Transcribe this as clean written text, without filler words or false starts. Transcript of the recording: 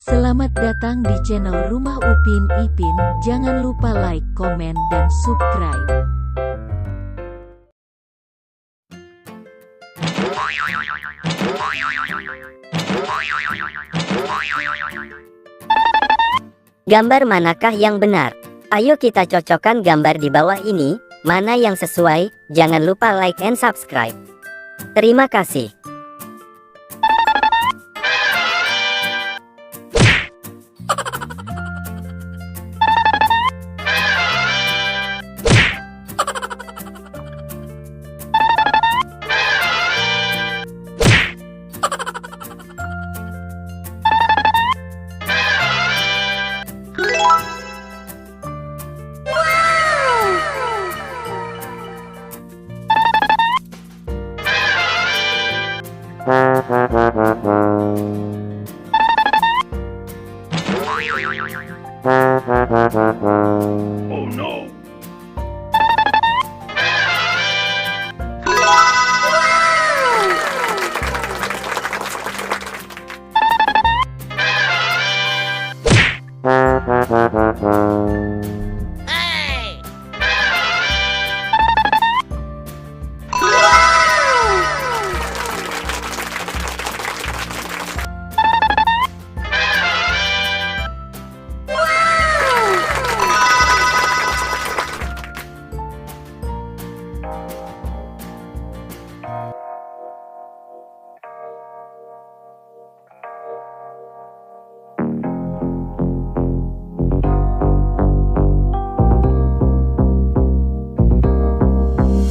Selamat datang di channel Rumah Upin Ipin. Jangan lupa like, komen, dan subscribe. Gambar manakah yang benar? Ayo kita cocokkan gambar di bawah ini, mana yang sesuai. Jangan lupa like and subscribe. Terima kasih. Oh no!